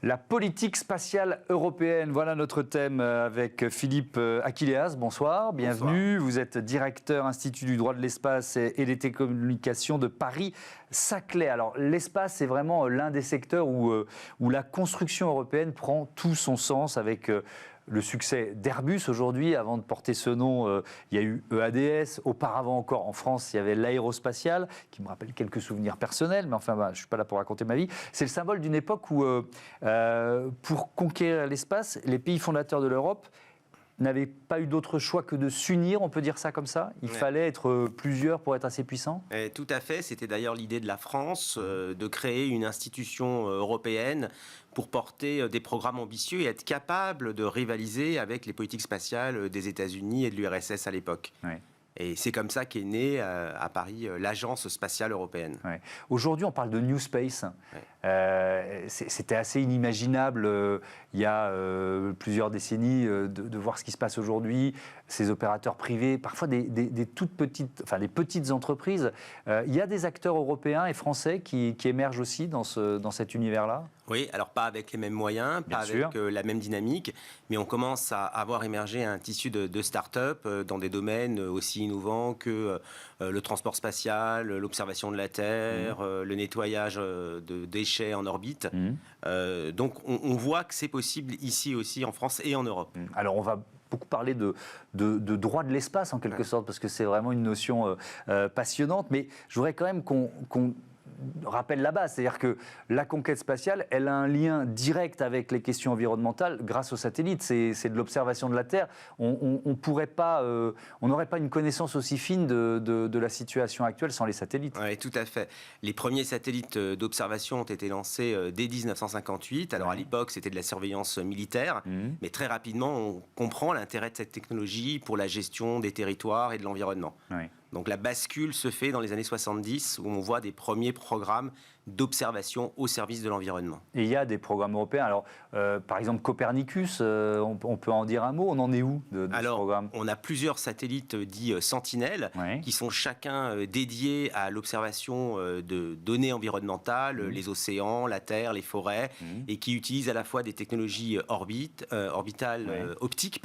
La politique spatiale européenne, voilà notre thème avec Philippe Achilleas. Bonsoir, bienvenue. Bonsoir. Vous êtes directeur Institut du droit de l'espace et des télécommunications de Paris-Saclay. Alors l'espace, c'est vraiment l'un des secteurs où la construction européenne prend tout son sens avec le succès d'Airbus aujourd'hui. Avant de porter ce nom, il y a eu EADS. Auparavant encore, en France, il y avait l'aérospatiale, qui me rappelle quelques souvenirs personnels, mais enfin, je ne suis pas là pour raconter ma vie. C'est le symbole d'une époque où, pour conquérir l'espace, les pays fondateurs de l'Europe n'avaient pas eu d'autre choix que de s'unir, on peut dire ça comme ça. Il fallait être plusieurs pour être assez puissants. Tout à fait. C'était d'ailleurs l'idée de la France de créer une institution européenne pour porter des programmes ambitieux et être capable de rivaliser avec les politiques spatiales des États-Unis et de l'URSS à l'époque. Ouais. Et c'est comme ça qu'est née à Paris l'Agence spatiale européenne. Ouais. Aujourd'hui, on parle de New Space. Ouais. C'était assez inimaginable il y a plusieurs décennies de voir ce qui se passe aujourd'hui. Ces opérateurs privés, parfois des toutes petites, enfin des petites entreprises. Il y a des acteurs européens et français qui émergent aussi dans cet univers-là. Oui, alors pas avec les mêmes moyens, pas avec la même dynamique, mais on commence à avoir émergé un tissu de start-up dans des domaines aussi innovants que le transport spatial, l'observation de la Terre, le nettoyage de déchets en orbite. Donc on voit que c'est possible ici aussi en France et en Europe. Alors on va beaucoup parler de droit de l'espace en quelque sorte, parce que c'est vraiment une notion passionnante, mais je voudrais quand même qu'on rappelle la base, c'est-à-dire que la conquête spatiale, elle a un lien direct avec les questions environnementales grâce aux satellites. C'est de l'observation de la Terre. On n'aurait pas une connaissance aussi fine de la situation actuelle sans les satellites. Oui, tout à fait. Les premiers satellites d'observation ont été lancés dès 1958. Alors à l'époque, c'était de la surveillance militaire, mais très rapidement, on comprend l'intérêt de cette technologie pour la gestion des territoires et de l'environnement. Oui. Donc la bascule se fait dans les années 70 où on voit des premiers programmes d'observation au service de l'environnement. Et il y a des programmes européens. Alors, par exemple, Copernicus, on peut en dire un mot. On en est où de ce programme ? On a plusieurs satellites dits Sentinelle qui sont chacun dédiés à l'observation de données environnementales, les océans, la Terre, les forêts, et qui utilisent à la fois des technologies orbitales, optiques,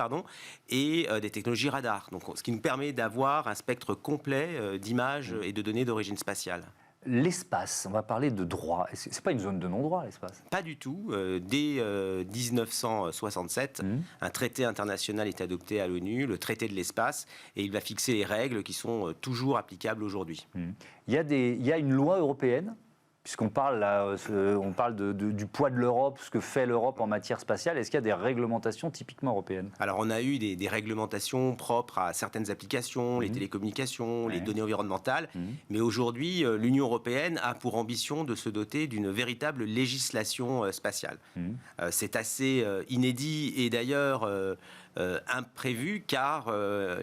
et des technologies radar. Donc, ce qui nous permet d'avoir un spectre complet d'images et de données d'origine spatiale. L'espace, on va parler de droit. C'est pas une zone de non-droit, l'espace ? Pas du tout. Dès 1967, un traité international est adopté à l'ONU, le traité de l'espace, et il va fixer les règles qui sont toujours applicables aujourd'hui. Il y a une loi européenne, puisqu'on parle, là, du poids de l'Europe, ce que fait l'Europe en matière spatiale. Est-ce qu'il y a des réglementations typiquement européennes ? Alors, on a eu des réglementations propres à certaines applications, les télécommunications, les données environnementales. Mais aujourd'hui, l'Union européenne a pour ambition de se doter d'une véritable législation spatiale. C'est assez inédit et d'ailleurs imprévu, car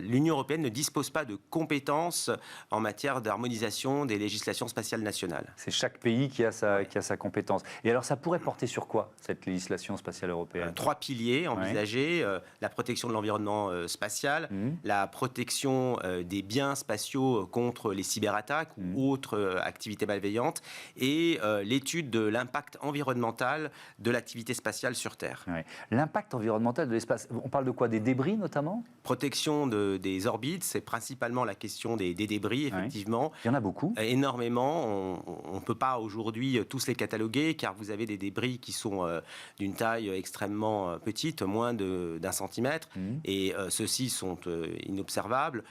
l'Union européenne ne dispose pas de compétences en matière d'harmonisation des législations spatiales nationales. C'est chaque pays qui a sa compétence. Et alors, ça pourrait porter sur quoi, cette législation spatiale européenne ? 3 piliers envisagés. La protection de l'environnement spatial, la protection des biens spatiaux contre les cyberattaques ou autres activités malveillantes, et l'étude de l'impact environnemental de l'activité spatiale sur Terre. L'impact environnemental de l'espace, on parle de quoi ? Des débris, notamment ? Protection des orbites, c'est principalement la question des débris, effectivement. Il y en a beaucoup ? Énormément. On ne peut pas aujourd'hui tous les cataloguer, car vous avez des débris qui sont d'une taille extrêmement petite, moins d'1 centimètre, et ceux-ci sont inobservables.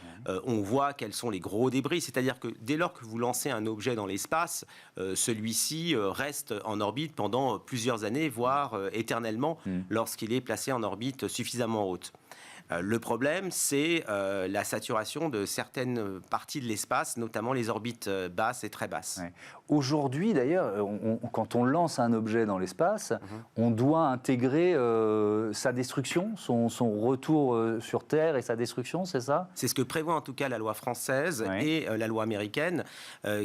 On voit quels sont les gros débris, c'est-à-dire que dès lors que vous lancez un objet dans l'espace, celui-ci reste en orbite pendant plusieurs années, voire éternellement, lorsqu'il est placé en orbite suffisamment haute. Le problème, c'est la saturation de certaines parties de l'espace, notamment les orbites basses et très basses. Aujourd'hui, d'ailleurs, quand on lance un objet dans l'espace, on doit intégrer sa destruction, son retour sur Terre et sa destruction, c'est ça ? C'est ce que prévoit en tout cas la loi française et la loi américaine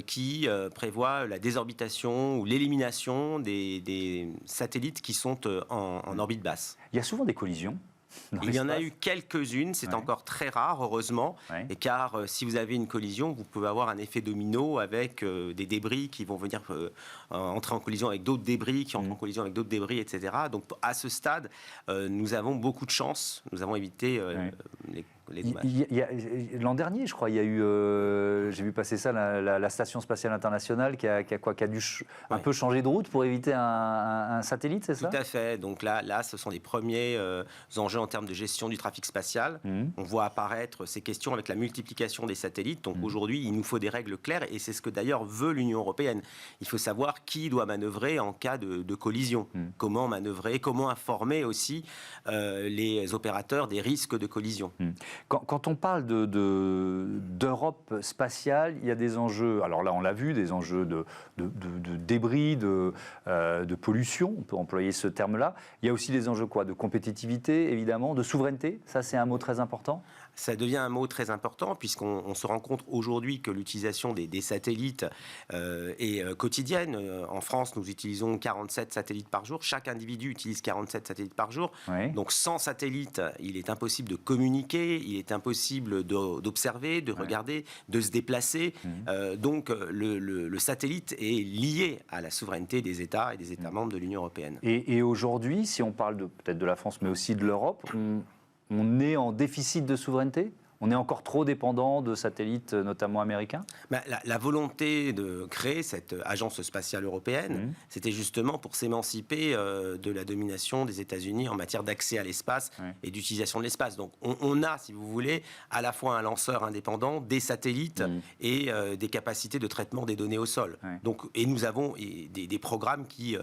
qui prévoit la désorbitation ou l'élimination des satellites qui sont en orbite basse. Il y a souvent des collisions. Il y en a eu quelques-unes, c'est encore très rare, heureusement, et car si vous avez une collision, vous pouvez avoir un effet domino avec des débris qui vont venir entrer en collision avec d'autres débris, qui entrent en collision avec d'autres débris, etc. Donc à ce stade, nous avons beaucoup de chance, nous avons évité les dommages. L'an dernier, je crois, il y a eu, j'ai vu passer ça, la Station Spatiale Internationale qui a dû un peu changer de route pour éviter un satellite, c'est ça? Tout à fait. Donc là, ce sont les premiers enjeux en termes de gestion du trafic spatial. On voit apparaître ces questions avec la multiplication des satellites. Donc aujourd'hui, il nous faut des règles claires et c'est ce que d'ailleurs veut l'Union européenne. Il faut savoir qui doit manœuvrer en cas de collision. Comment manœuvrer, comment informer aussi les opérateurs des risques de collision. Quand on parle d'Europe spatiale, il y a des enjeux, alors là on l'a vu, des enjeux de débris, de pollution, on peut employer ce terme-là. Il y a aussi des enjeux quoi? De compétitivité, évidemment, de souveraineté, ça c'est un mot très important. Ça devient un mot très important puisqu'on se rend compte aujourd'hui que l'utilisation des satellites est quotidienne. En France, nous utilisons 47 satellites par jour. Chaque individu utilise 47 satellites par jour. Donc sans satellites, il est impossible de communiquer, il est impossible d'observer, de regarder, de se déplacer. Donc le satellite est lié à la souveraineté des États et des États membres de l'Union européenne. Et aujourd'hui, si on parle peut-être de la France, mais aussi de l'Europe, on est en déficit de souveraineté? On est encore trop dépendant de satellites, notamment américains? La volonté de créer cette agence spatiale européenne, c'était justement pour s'émanciper de la domination des États-Unis en matière d'accès à l'espace et d'utilisation de l'espace. Donc on a, si vous voulez, à la fois un lanceur indépendant, des satellites et des capacités de traitement des données au sol. Donc, et nous avons des programmes qui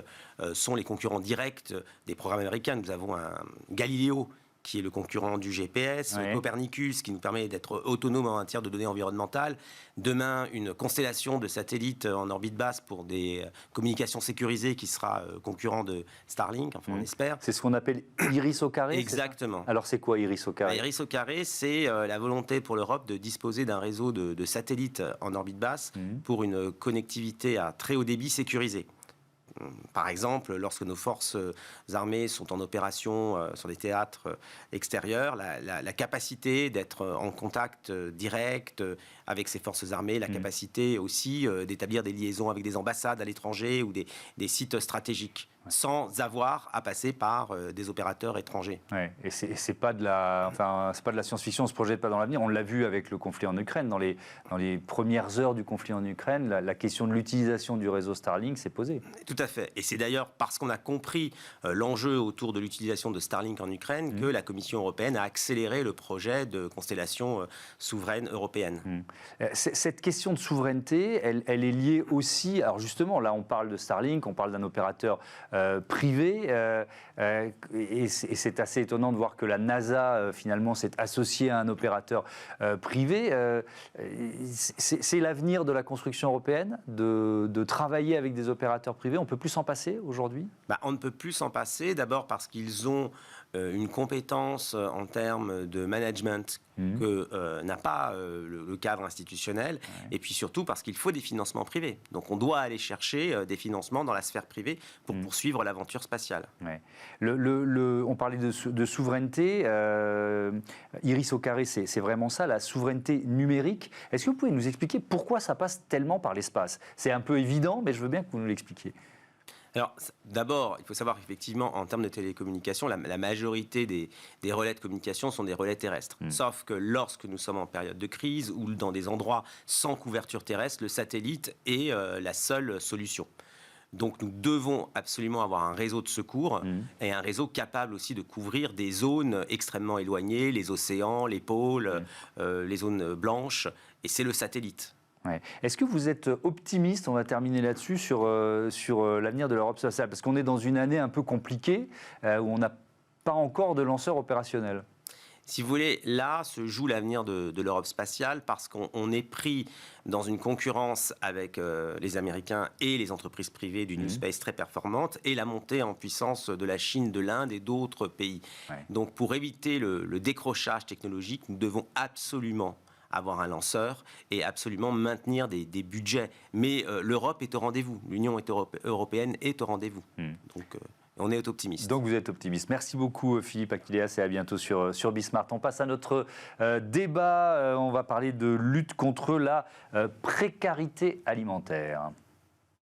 sont les concurrents directs des programmes américains. Nous avons un Galileo, qui est le concurrent du GPS, Copernicus, qui nous permet d'être autonome en matière de données environnementales. Demain, une constellation de satellites en orbite basse pour des communications sécurisées qui sera concurrent de Starlink, enfin on espère. C'est ce qu'on appelle Iris au carré? Exactement. Alors c'est quoi Iris au carré? Iris au carré, c'est la volonté pour l'Europe de disposer d'un réseau de satellites en orbite basse pour une connectivité à très haut débit sécurisée. Par exemple, lorsque nos forces armées sont en opération sur des théâtres extérieurs, la capacité d'être en contact direct avec ces forces armées, la capacité aussi d'établir des liaisons avec des ambassades à l'étranger ou des sites stratégiques, sans avoir à passer par des opérateurs étrangers. Et c'est pas de la science-fiction, on ne se projette pas dans l'avenir. On l'a vu avec le conflit en Ukraine. Dans les premières heures du conflit en Ukraine, la question de l'utilisation du réseau Starlink s'est posée. Tout à fait. Et c'est d'ailleurs parce qu'on a compris l'enjeu autour de l'utilisation de Starlink en Ukraine que la Commission européenne a accéléré le projet de constellation souveraine européenne. Cette question de souveraineté, elle est liée aussi... Alors justement, là on parle de Starlink, on parle d'un opérateur privé, et c'est assez étonnant de voir que la NASA finalement s'est associée à un opérateur privé. C'est l'avenir de la construction européenne, de travailler avec des opérateurs privés. On ne peut plus s'en passer aujourd'hui? On ne peut plus s'en passer, d'abord parce qu'ils ont une compétence en termes de management que n'a pas le cadre institutionnel, et puis surtout parce qu'il faut des financements privés. Donc on doit aller chercher des financements dans la sphère privée pour poursuivre l'aventure spatiale. On parlait de souveraineté, Iris au carré, c'est vraiment ça, la souveraineté numérique. Est-ce que vous pouvez nous expliquer pourquoi ça passe tellement par l'espace? C'est un peu évident, mais je veux bien que vous nous l'expliquiez. Alors, d'abord, il faut savoir qu'effectivement, en termes de télécommunication, la majorité des relais de communication sont des relais terrestres. Sauf que lorsque nous sommes en période de crise ou dans des endroits sans couverture terrestre, le satellite est la seule solution. Donc nous devons absolument avoir un réseau de secours et un réseau capable aussi de couvrir des zones extrêmement éloignées, les océans, les pôles, les zones blanches, et c'est le satellite. Est-ce que vous êtes optimiste, on va terminer là-dessus, sur l'avenir de l'Europe spatiale? Parce qu'on est dans une année un peu compliquée, où on n'a pas encore de lanceurs opérationnels. Si vous voulez, là se joue l'avenir de l'Europe spatiale parce qu'on est pris dans une concurrence avec les Américains et les entreprises privées du New Space très performantes et la montée en puissance de la Chine, de l'Inde et d'autres pays. Donc pour éviter le décrochage technologique, nous devons absolument avoir un lanceur et absolument maintenir des budgets. Mais l'Europe est au rendez-vous, l'Union européenne est au rendez-vous. Donc On est optimiste. Donc vous êtes optimiste. Merci beaucoup Philippe Achilleas et à bientôt sur Bismart. On passe à notre débat. On va parler de lutte contre la précarité alimentaire.